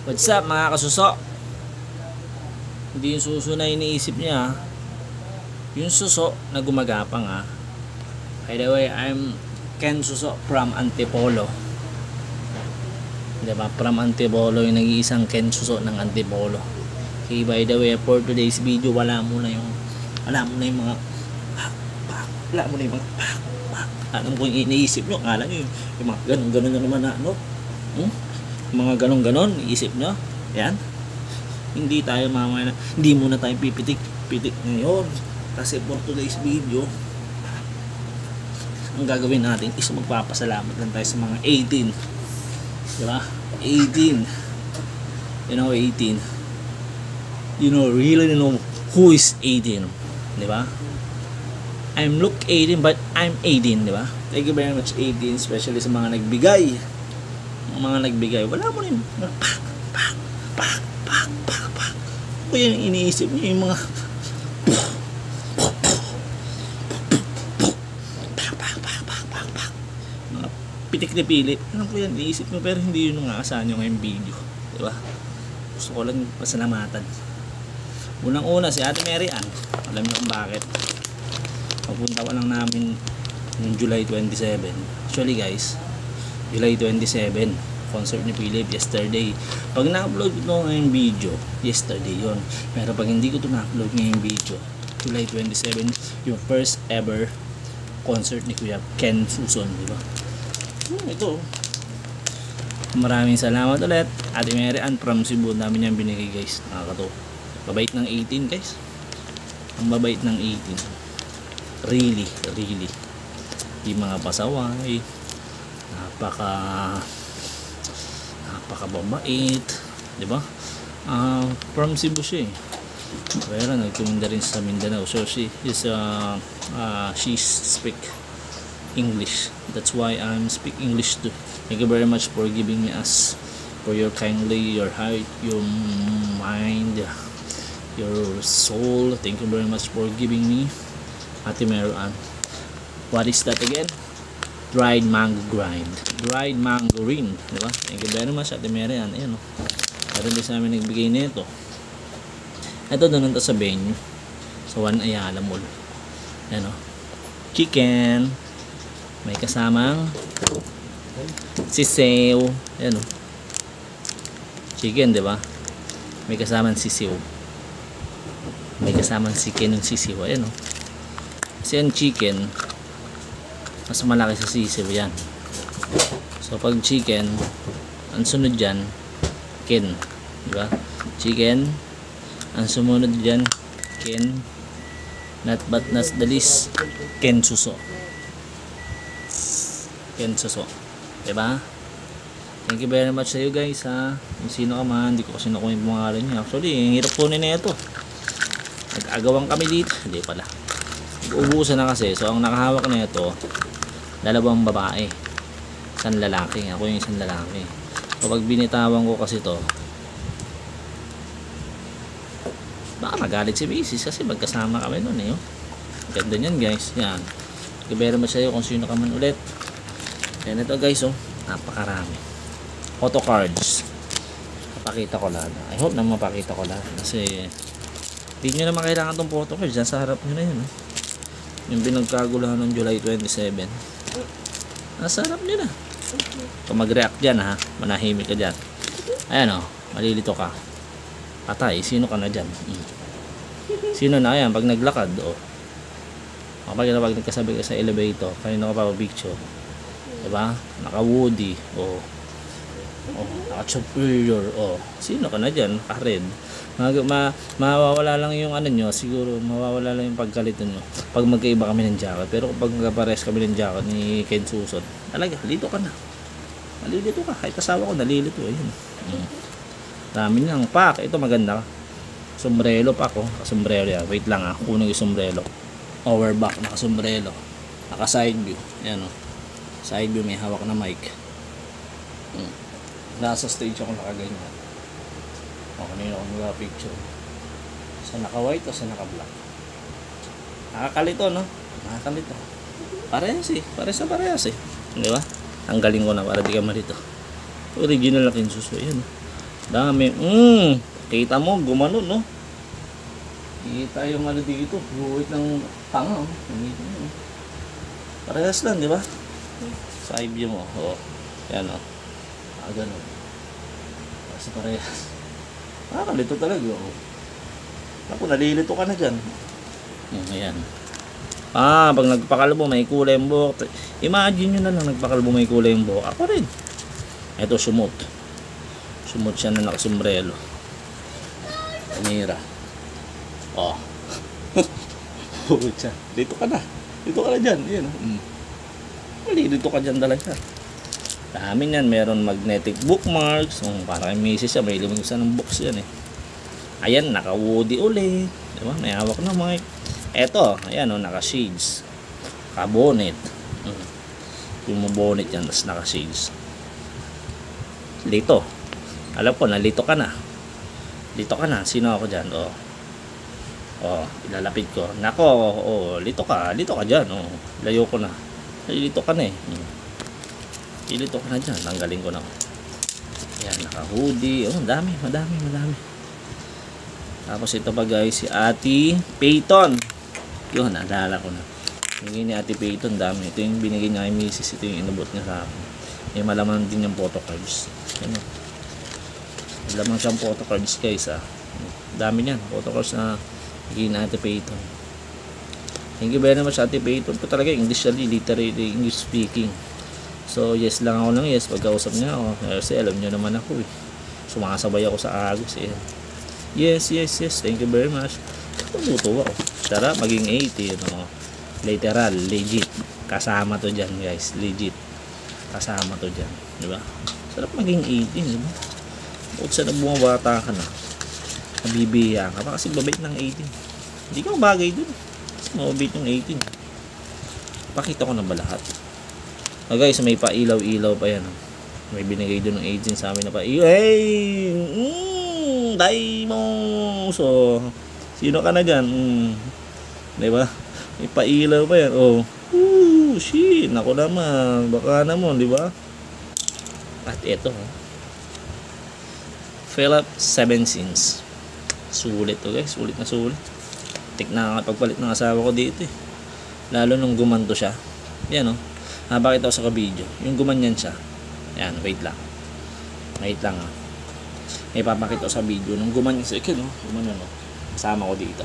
What's up mga kasuso? Hindi yung suso na iniisip niya, yung suso na gumagapang ha. By the way, I'm Ken Suso from Antipolo. Diba? From Antipolo, yung nag-iisang Ken Suso ng Antipolo. Okay, by the way, for today's video, wala mo na yung mga alam ko yung iniisip nyo, akala nyo yung mga ganon na naman na ano, mga ganon iisip nyo, yan. Hindi tayo mamaya na, hindi muna tayo pipitik ngayon, kasi for today's video, ang gagawin natin is magpapasalamat lang tayo sa mga 18, diba? 18, you know, 18, you know, really know who is 18, diba? I'm look 18 but I'm 18, di ba? Thank you very much 18, especially sa mga nagbigay. Wala mo rin. Pak. O yan iniisip niyo yung mga mga pitik na pilit. Ano po yan? Iniisip mo pero hindi yun ang aasahan nyo ngayong video. Di ba? Gusto ko lang pasalamatan. Unang-una si Ate Mary Ann. Alam niyo kung bakit. Papunta pa lang namin yung July 27. Actually guys, July 27 concert ni Philip yesterday. Pag na-upload ko ngayong video, yesterday yon. Pero pag hindi ko ito na-upload ngayong video, July 27 yung first ever concert ni Kuya Ken Suson, di ba? Ito. Maraming salamat ulit. Ate Mary Ann from Cebu, namin yung binigay guys. Nakakato. Babait ng 18 guys. Ang babait ng 18. Really yung mga pasaway, napaka babait, di ba? From Cebu siya pero nagtuminda rin sa Mindanao, so she speak English, that's why I'm speak English too. Thank you very much for giving me us, for your kindly, your heart, your mind, your soul. Thank you very much for giving me Ate Mary Ann. What is that again? Dried mango grind. Dried mango rin. Diba? Thank you very much Ate Mary Ann. Ayan o. Meron din sa amin nagbigay nito. Ito doon nito sa venue. Sa One Ayala Mall. Ayan o. Chicken. May kasamang sisiw. Ayan o. Chicken, diba? May kasamang sisiw. May kasamang chicken yung sisiw. Ayan o. Kasi ang chicken mas malaki sa sisiw yan. So pag chicken, ang sunod dyan ken, diba? Chicken, ang sumunod dyan ken, not but not the least Ken Suso. Ken Suso, diba? Thank you very much sa iyo guys ha. Kung sino ka man, hindi ko kasi nakuha yung pangalan niya. Actually, ang hirap kunin na ito. Nag-agawang kami dito. Hindi pala, ubusan na kasi. So ang nakahawak na ito, dalawang babae, isang lalaki. Ako yung isang lalaki. So pag binitawan ko kasi to, baka magalit si Mrs. kasi magkasama kami nun eh. Ganda nyan guys. Yan, very much sa'yo kung sino ka man ulit. Yan ito guys, oh, napakarami photo cards. Papakita ko lang. I hope na mapakita ko lang kasi hindi nyo naman kailangan tong photo cards. Yan sa harap nyo na yun, oh. Yung pinagkaguluhan ng July 27, nasa harap nyo na. Kung mag-react dyan ha, manahimik ka dyan. Ayan o, malilito ka. Patay, sino ka na dyan? Sino na yan? Pag naglakad o, kapag nagkasabi ka sa elevator, kanino ka pa picture, diba? Naka-woody o naka-superior o, sino ka na dyan? Naka-red. Mawawala lang yung ano nyo, siguro mawawala lang yung pagkalito nyo pag magkaiba kami ng jacket. Pero kapag magkapares kami ng jacket ni Ken Suson, talaga lito ka na, malilito ka. Kahit asawa ko nalilito. Ayun, dami niyang pack. Ito maganda, sombrero pack, oh. Sombrero yan. Wait lang ha, kunin yung sombrero, overback, naka sombrero, naka side view. Ayan o, side view, may hawak na mic. Nasa stage ako nakaganyan. O, kanina ako naka-picture. Sa naka-white o sa naka-black. Nakakalito, no? Nakakalito. Parehas eh. Parehas eh. Di ba? Tanggalin ko na para di ka malito. Original na Ken Suso. Yan. Dami. Kita mo, gumano, no? Kita yung ano dito. Buwit ng tanga, oh. Parehas lang, di ba? Side view mo. Oh. Yan, oh. Ganun. Kasi parehas. Kalito talaga, oh. Ako, nalilito ka na dyan. Ayan. Pag nagpakalbo, may kulay yung buhok. Imagine nyo na lang, nagpakalbo, may kulay yung buhok. Ako rin. Ito, sumot. Sumot siya na nakasombrero. Amira. Oh. Siya. Dito ka na. Dito ka na dyan. Yan. Dito ka dyan talaga. Dami yan. Meron magnetic bookmarks. Para kay misis siya. May limang isa ng books yan eh. Ayan. Naka-woody ulit. Diba? May hawak na mic. Eto. Ayan o. Naka-shades. Naka-bonnet. Yung bonnet yan. Tapos naka-shades. Lito. Alam ko. Nalito ka na. Lito ka na. Sino ako dyan? Ilalapit ko. Nako, lito ka dyan. Layo ko na. Lito ka na eh. Lito ka na dyan. Tanggalin ko na. Yan, naka-hoodie. Madami. Tapos ito pa guys, si Ate Peyton. Yun, naalala ko na. Binigay ni Ate Peyton, dami. Ito yung binigay niya kay Mrs. Ito yung inabot niya sa akin. May malaman din yung photocards. Yan o. Malaman siyang photocards guys ah. Dami niyan. Photocards na bigay na Ate Peyton. Thank you very much Ate Peyton. Ko talaga English literary, English speaking. So yes lang ako ng yes pagkausap niya ako. Kasi alam niyo naman ako eh. Sumakasabay ako sa Agos eh. Yes. Thank you very much. Tumutuwa ako. Tara maging 80 no. Literal, legit. Kasama to dyan guys. Legit. Kasama to dyan. Diba? Sarap maging 18 diba? Bukod sa bumabata ka na. Nabibiya ka pa kasi babait ng 18. Hindi ka bagay dun. Mababait yung 18. Pakita ko na ba lahat? Guys, may pailaw-ilaw pa yan. May binigay dun ng 18 sa amin na pailaw. Hey! Daimon! So, sino ka na dyan? Diba? May pailaw pa yan. Shit! Naku naman. Baka naman, diba? At ito. Philip 7 scenes. Sulit to guys, sulit na sulit. Tignan ka pagpalit ng asawa ko dito eh. Lalo nung gumanto siya. Yan o. Bakit ako sa ka-video? Yung gumanyan siya. Yan, wait lang. Wait lang ha. May papakita ko sa video. Nung gumanyan siya, gumanyan o. Kasama ko dito.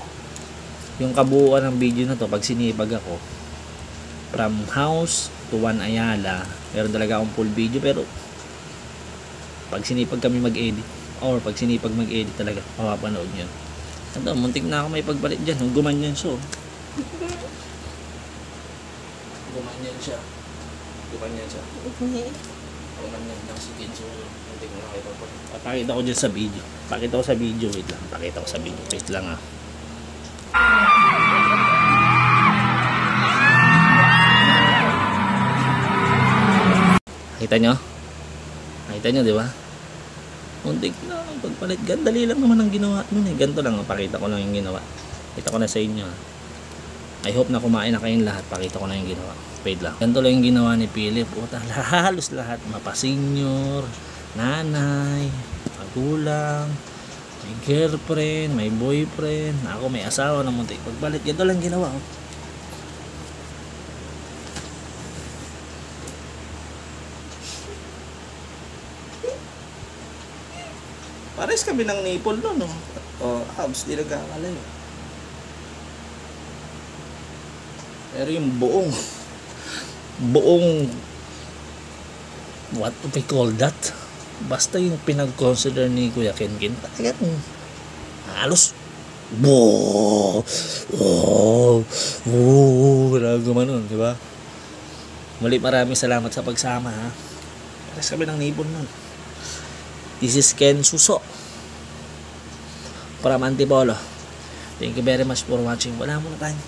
Yung kabuuan ng video na to, pag sinipag ako, from house to Juan Ayala, meron talaga akong full video pero pag sinipag kami mag-edit, or pag sinipag mag-edit talaga, mapapanood nyo. Ito, muntik na ako may pagbalit dyan. Nung gumanyan siya. Gumanyan siya. Gumanyan lang si Kenzo. Muntik na ako may pagbalit. Pakita ko dyan sa video. Pakita ko sa video. Wait lang. Pakita ko sa video. Wait lang ha. Kita nyo? Kita nyo, di ba? Muntik na pagpalit. Dali lang naman ang ginawa nun eh. Ganito lang. Pakita ko lang yung ginawa. Pakita ko na sa inyo. I hope na kumain na kayong lahat. Pakita ko na yung ginawa. Wait lang. Ganito lang yung ginawa ni Philip. Halos lahat. Mapa-senior, nanay, magulang, may girlfriend, may boyfriend. Ako may asawa na muntik pagpalit. Ganito lang ginawa. Pares kami ng nipple doon, no? Abs, di nagkakalayo. Pero yung buong, what do we call that? Basta yung pinag-consider ni Kuya Kenken, talagang halos, gumanon, di ba? Muli maraming salamat sa pagsama, ha? Pares kami ng nipple nun. This is Ken Suso from Antipolo. Thank you very much for watching. Wala muna tayo.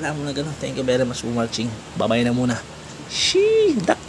Wala muna ganun. Thank you very much for watching. Bye-bye na muna. Sheesh! Dak.